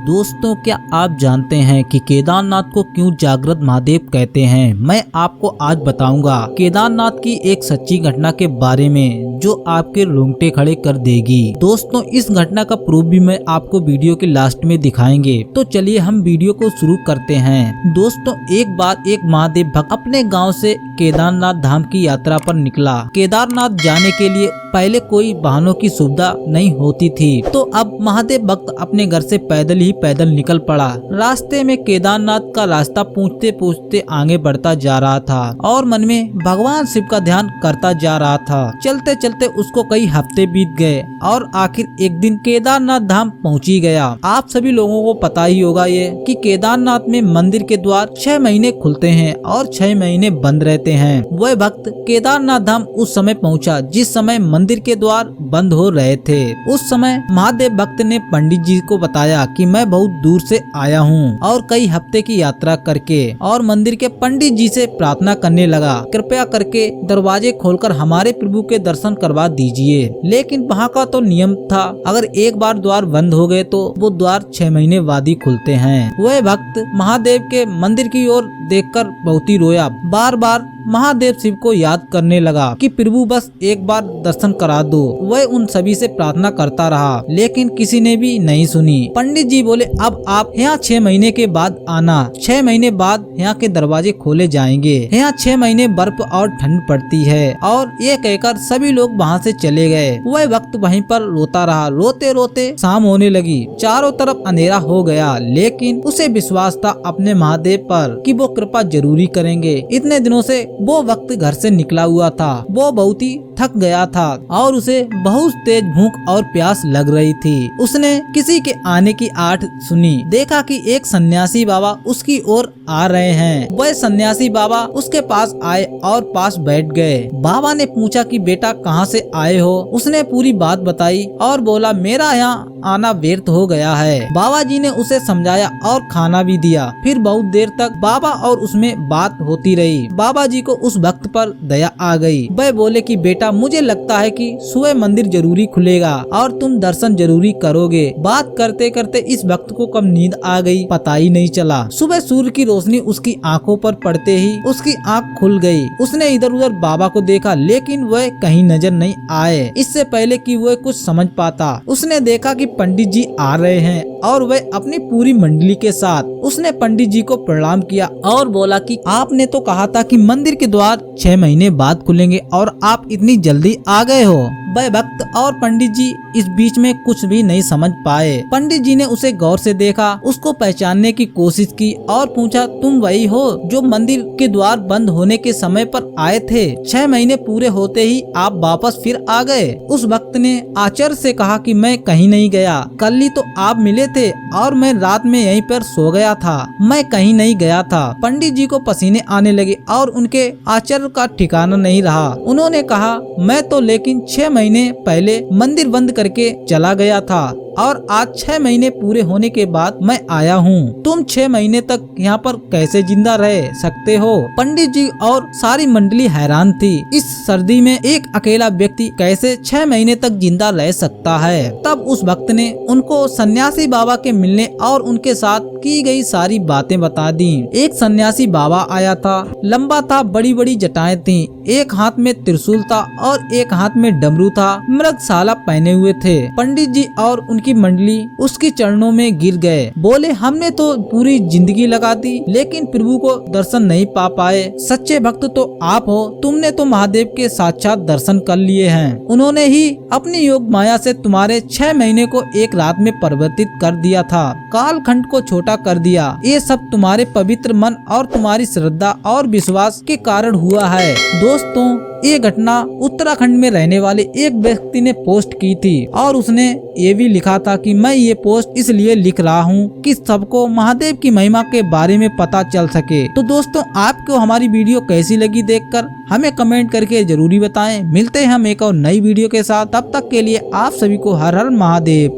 दोस्तों, क्या आप जानते हैं कि केदारनाथ को क्यों जागृत महादेव कहते हैं? मैं आपको आज बताऊंगा केदारनाथ की एक सच्ची घटना के बारे में जो आपके रोंगटे खड़े कर देगी। दोस्तों, इस घटना का प्रूफ भी मैं आपको वीडियो के लास्ट में दिखाएंगे। तो चलिए हम वीडियो को शुरू करते हैं। दोस्तों, एक बार एक महादेव भक्त अपने गाँव से केदारनाथ धाम की यात्रा पर निकला। केदारनाथ जाने के लिए पहले कोई वाहनों की सुविधा नहीं होती थी, तो अब महादेव भक्त अपने घर से पैदल निकल पड़ा। रास्ते में केदारनाथ का रास्ता पूछते पूछते आगे बढ़ता जा रहा था और मन में भगवान शिव का ध्यान करता जा रहा था। चलते चलते उसको कई हफ्ते बीत गए और आखिर एक दिन केदारनाथ धाम पहुंची गया। आप सभी लोगों को पता ही होगा ये कि केदारनाथ में मंदिर के द्वार 6 महीने खुलते हैं और 6 महीने बंद रहते हैं। वह भक्त केदारनाथ धाम उस समय पहुंचा जिस समय मंदिर के द्वार बंद हो रहे थे। उस समय महादेव भक्त ने पंडित जी को बताया कि मैं बहुत दूर से आया हूँ और कई हफ्ते की यात्रा करके, और मंदिर के पंडित जी से प्रार्थना करने लगा, कृपया करके दरवाजे खोलकर हमारे प्रभु के दर्शन करवा दीजिए। लेकिन वहाँ का तो नियम था, अगर एक बार द्वार बंद हो गए तो वो द्वार 6 महीने बाद ही खुलते हैं। वह भक्त महादेव के मंदिर की ओर देखकर बहुत ही रोया। बार बार महादेव शिव को याद करने लगा कि प्रभु बस एक बार दर्शन करा दो। वह उन सभी से प्रार्थना करता रहा, लेकिन किसी ने भी नहीं सुनी। पंडित जी बोले, अब आप यहाँ 6 महीने के बाद आना। 6 महीने बाद यहाँ के दरवाजे खोले जाएंगे। यहाँ 6 महीने बर्फ और ठंड पड़ती है। और ये कहकर सभी लोग वहाँ से चले गए। वह भक्त वहीं पर रोता रहा। रोते रोते शाम होने लगी, चारों तरफ अंधेरा हो गया, लेकिन उसे विश्वास था अपने महादेव पर कि वो कृपा जरूरी करेंगे। इतने दिनों से वो वक्त घर से निकला हुआ था। वो बहुत ही थक गया था और उसे बहुत तेज भूख और प्यास लग रही थी। उसने किसी के आने की आहट सुनी। देखा कि एक सन्यासी बाबा उसकी ओर आ रहे हैं। वह सन्यासी बाबा उसके पास आए और पास बैठ गए। बाबा ने पूछा कि बेटा कहाँ से आए हो? उसने पूरी बात बताई और बोला, मेरा यहाँ आना व्यर्थ हो गया है। बाबा जी ने उसे समझाया और खाना भी दिया। फिर बहुत देर तक बाबा और उसमें बात होती रही। बाबा जी को उस भक्त पर दया आ गई। वह बोले कि बेटा, मुझे लगता है कि सुबह मंदिर जरूरी खुलेगा और तुम दर्शन जरूरी करोगे। बात करते करते इस भक्त को कब नींद आ गई पता ही नहीं चला। सुबह सूर्य की रोशनी उसकी आंखों पर पड़ते ही उसकी आंख खुल गई। उसने इधर उधर बाबा को देखा, लेकिन वह कहीं नजर नहीं आए। इससे पहले कि वह कुछ समझ पाता, उसने देखा कि पंडित जी आ रहे हैं और वह अपनी पूरी मंडली के साथ। उसने पंडित जी को प्रणाम किया और बोला कि आपने तो कहा था कि मंदिर के द्वार 6 महीने बाद खुलेंगे और आप इतनी जल्दी आ गए हो। वह भक्त और पंडित जी इस बीच में कुछ भी नहीं समझ पाए। पंडित जी ने उसे गौर से देखा, उसको पहचानने की कोशिश की और पूछा, तुम वही हो जो मंदिर के द्वार बंद होने के समय पर आए थे? 6 महीने पूरे होते ही आप वापस फिर आ गए। उस भक्त ने आश्चर्य से कहा कि मैं कहीं नहीं गया। कल ही तो आप मिले थे और मैं रात में यहीं पर सो गया था। मैं कहीं नहीं गया था। पंडित जी को पसीने आने लगे और उनके आश्चर्य का ठिकाना नहीं रहा। उन्होंने कहा, मैं तो लेकिन 6 महीने पहले मंदिर बंद करके चला गया था और आज 6 महीने पूरे होने के बाद मैं आया हूँ। तुम 6 महीने तक यहाँ पर कैसे जिंदा रह सकते हो? पंडित जी और सारी मंडली हैरान थी। इस सर्दी में एक अकेला व्यक्ति कैसे 6 महीने तक जिंदा रह सकता है? तब उस भक्त ने उनको सन्यासी बाबा के मिलने और उनके साथ की गई सारी बातें बता दी। एक सन्यासी बाबा आया था, लंबा था, बड़ी बड़ी जटाएं थी, एक हाथ में त्रिशूल था और एक हाथ में डमरू था, मृगशाला पहने हुए थे। पंडित जी और उनकी मंडली उसके चरणों में गिर गए। बोले, हमने तो पूरी जिंदगी लगा दी लेकिन प्रभु को दर्शन नहीं पा पाए। सच्चे भक्त तो आप हो, तुमने तो महादेव के साक्षात दर्शन कर लिए हैं। उन्होंने ही अपनी योग माया से तुम्हारे 6 महीने को एक रात में परिवर्तित कर दिया था, कालखंड को छोटा कर दिया। ये सब तुम्हारे पवित्र मन और तुम्हारी श्रद्धा और विश्वास के कारण हुआ है। दोस्तों, ये घटना उत्तराखंड में रहने वाले एक व्यक्ति ने पोस्ट की थी और उसने ये भी लिखा था कि मैं ये पोस्ट इसलिए लिख रहा हूँ कि सबको महादेव की महिमा के बारे में पता चल सके। तो दोस्तों, आपको हमारी वीडियो कैसी लगी देखकर हमें कमेंट करके जरूरी बताएं। मिलते हैं हम एक और नई वीडियो के साथ, तब तक के लिए आप सभी को हर हर महादेव।